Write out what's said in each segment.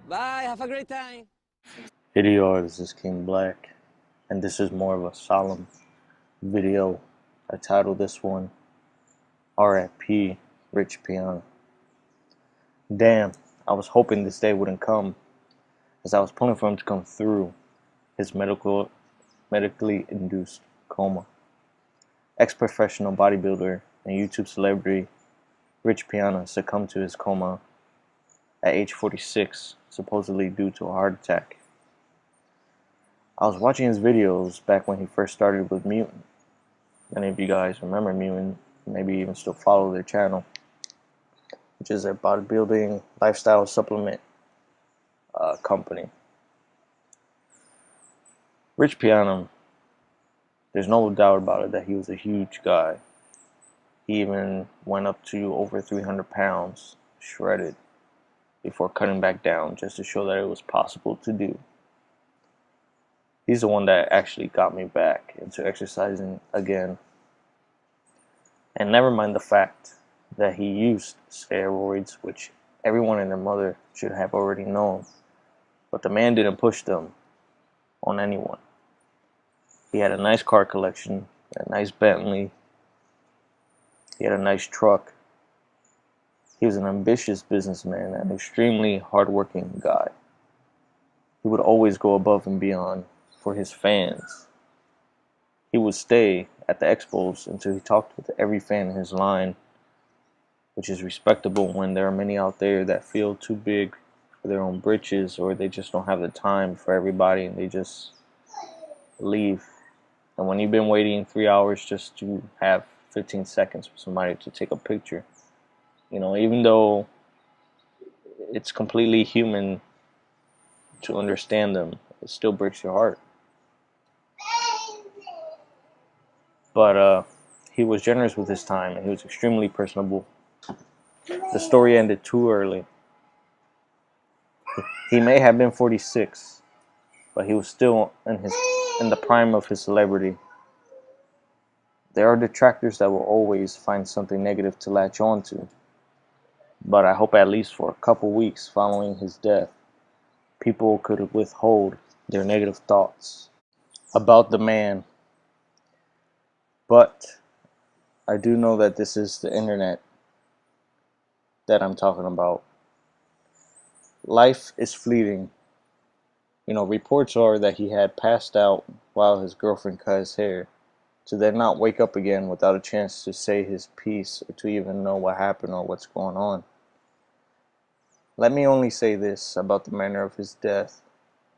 Bye, have a great time. Video, this is King Black, and this is more of a solemn video. I titled this one RIP Rich Piana. Damn, I was hoping this day wouldn't come, as I was pulling for him to come through his medically induced coma. Ex-professional bodybuilder and YouTube celebrity Rich Piana succumbed to his coma at age 46, supposedly due to a heart attack. I was watching his videos back when he first started with Mutant. Many of you guys remember Mutant, maybe even still follow their channel, which is a bodybuilding lifestyle supplement company. Rich Piana, there's no doubt about it that he was a huge guy. He even went up to over 300 pounds, shredded, before cutting back down just to show that it was possible to do. He's the one that actually got me back into exercising again. And never mind the fact that he used steroids, which everyone and their mother should have already known. But the man didn't push them on anyone. He had a nice car collection, a nice Bentley. He had a nice truck. He was an ambitious businessman, an extremely hardworking guy. He would always go above and beyond for his fans. He would stay at the expos until he talked with every fan in his line, which is respectable when there are many out there that feel too big for their own britches, or they just don't have the time for everybody and they just leave. And when you've been waiting 3 hours just to have 15 seconds for somebody to take a picture, even though it's completely human to understand them, it still breaks your heart. But he was generous with his time, and he was extremely personable. The story ended too early. He may have been 46, but he was still in the prime of his celebrity. There are detractors that will always find something negative to latch on to, but I hope at least for a couple weeks following his death, people could withhold their negative thoughts about the man. But I do know that this is the internet that I'm talking about. Life is fleeting. Reports are that he had passed out while his girlfriend cut his hair, to then not wake up again without a chance to say his piece or to even know what happened or what's going on. Let me only say this about the manner of his death,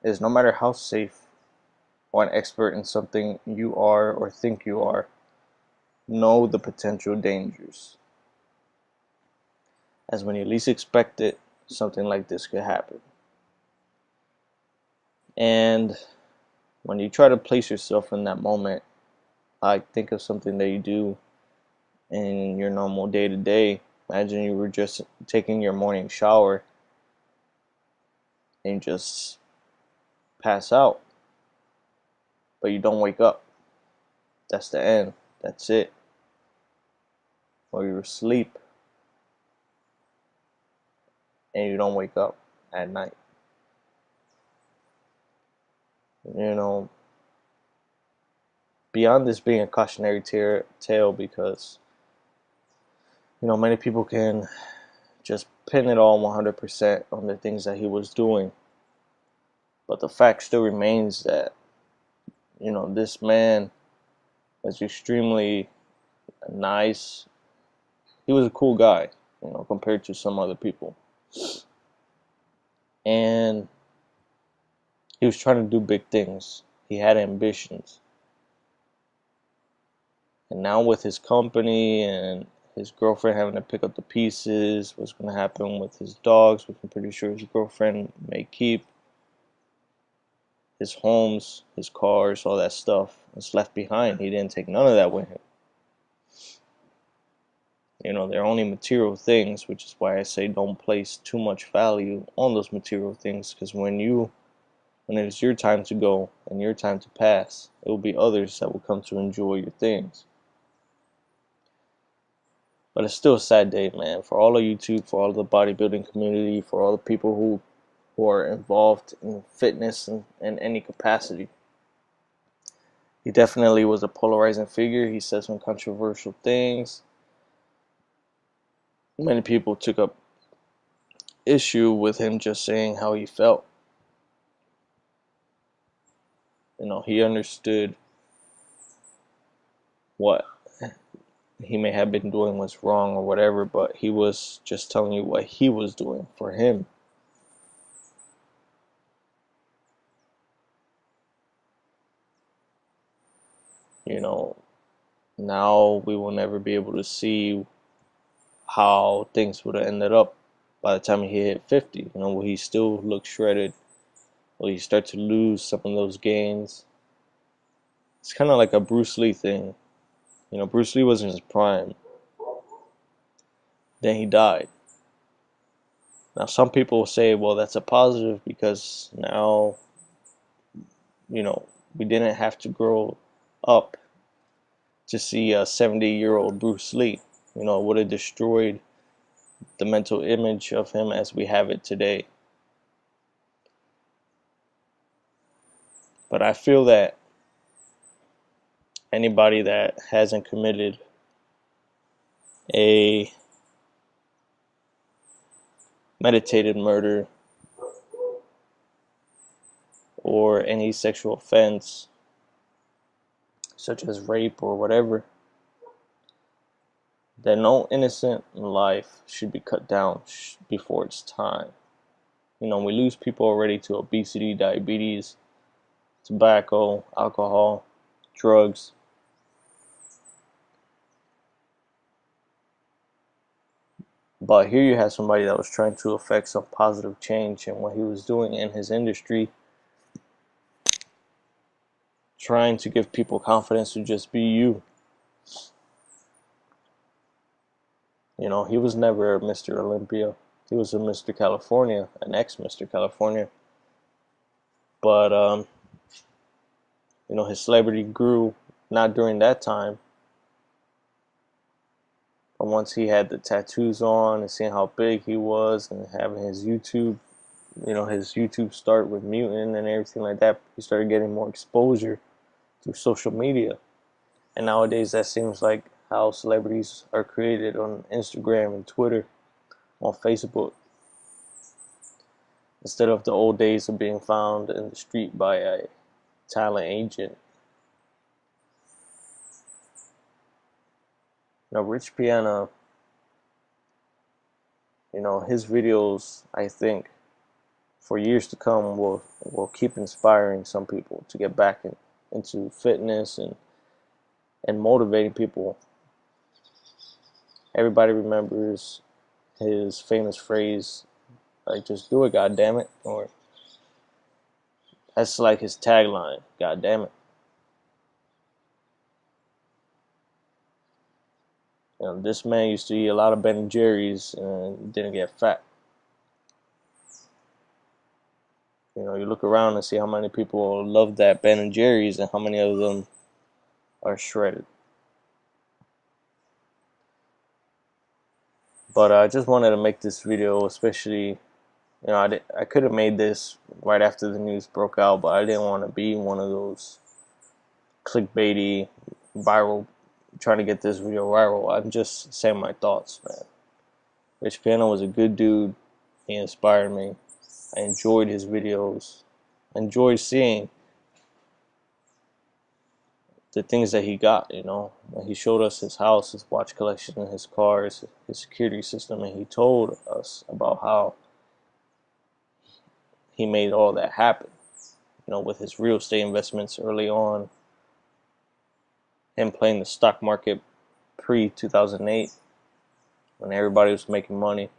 is no matter how safe or an expert in something you are or think you are, know the potential dangers. As when you least expect it, something like this could happen. And when you try to place yourself in that moment, think of something that you do in your normal day to day. Imagine you were just taking your morning shower and you just pass out, but you don't wake up. That's the end. That's it. Or you're asleep and you don't wake up at night. Beyond this being a cautionary tale, because many people can just pin it all 100% on the things that he was doing, but the fact still remains that this man was extremely nice. He was a cool guy, compared to some other people, and he was trying to do big things. He had ambitions. And now with his company and his girlfriend having to pick up the pieces, what's going to happen with his dogs, which I'm pretty sure his girlfriend may keep, his homes, his cars, all that stuff is left behind. He didn't take none of that with him. They're only material things, which is why I say don't place too much value on those material things, because when it is your time to go and your time to pass, it will be others that will come to enjoy your things. But it's still a sad day, man, for all of YouTube, for all of the bodybuilding community, for all the people who who are involved in fitness in any capacity. He definitely was a polarizing figure. He said some controversial things. Many people took up issue with him just saying how he felt. He understood what he may have been doing was wrong or whatever, but he was just telling you what he was doing for him. Now we will never be able to see how things would have ended up by the time he hit 50. Will he still look shredded? Will he start to lose some of those gains? It's kind of like a Bruce Lee thing. Bruce Lee was in his prime. Then he died. Now, some people say, well, that's a positive because now, we didn't have to grow up to see a 70-year-old Bruce Lee. It would have destroyed the mental image of him as we have it today. But I feel that anybody that hasn't committed a meditated murder or any sexual offense, such as rape or whatever, that no innocent life should be cut down before its time. We lose people already to obesity, diabetes, tobacco, alcohol, drugs. But here you have somebody that was trying to affect some positive change in what he was doing in his industry, trying to give people confidence to just be you. He was never a Mr. Olympia. He was a Mr. California, an ex-Mr. California. But, his celebrity grew not during that time. But once he had the tattoos on and seeing how big he was and having his YouTube start with Mutant and everything like that, he started getting more exposure through social media. And nowadays that seems like how celebrities are created on Instagram and Twitter, on Facebook, instead of the old days of being found in the street by a talent agent. Rich Piana, his videos, I think, for years to come will keep inspiring some people to get back into fitness and motivating people. Everybody remembers his famous phrase, like, just do it, goddammit, or that's like his tagline, goddammit. This man used to eat a lot of Ben and Jerry's and didn't get fat. You look around and see how many people love that Ben and Jerry's and how many of them are shredded. But I just wanted to make this video, especially, I could have made this right after the news broke out, but I didn't want to be one of those clickbaity, viral, trying to get this video viral. I'm just saying my thoughts, man. Rich Piana was a good dude. He inspired me. I enjoyed his videos. I enjoyed seeing the things that he got, He showed us his house, his watch collection, his cars, his security system, and he told us about how he made all that happen, with his real estate investments early on, him playing the stock market pre-2008 when everybody was making money.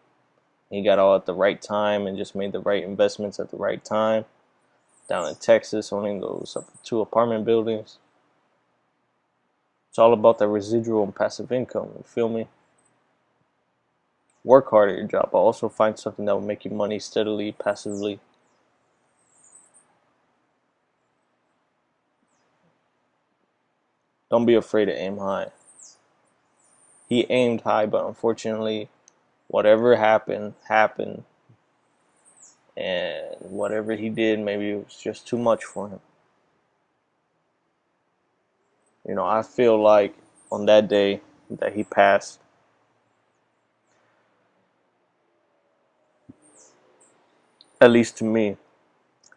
He got all at the right time and just made the right investments at the right time. Down in Texas, owning those 2 apartment buildings. It's all about that residual and passive income, you feel me? Work hard at your job, but also find something that will make you money steadily, passively. Don't be afraid to aim high. He aimed high, but unfortunately, whatever happened, happened. and whatever he did, maybe it was just too much for him. You know, I feel like on that day that he passed, at least to me,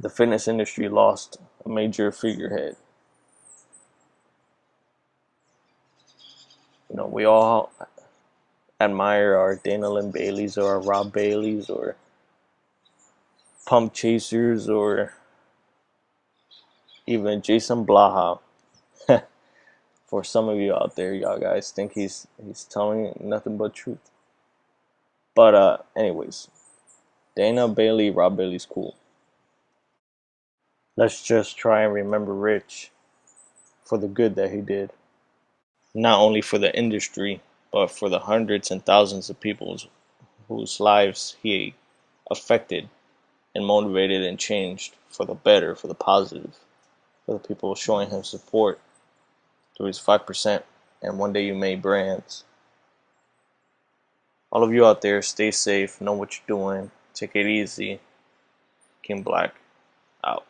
the fitness industry lost a major figurehead. You know, we all admire our Dana Lynn Baileys or our Rob Baileys or Pump Chasers or even Jason Blaha. For some of you out there, y'all guys think he's telling nothing but truth. But anyways, Dana Bailey, Rob Bailey's cool. Let's just try and remember Rich for the good that he did. Not only for the industry, but for the hundreds and thousands of people whose lives he affected and motivated and changed for the better, for the positive, for the people showing him support through his 5% and One Day You Made brands. All of you out there, stay safe, know what you're doing, take it easy. King Black out.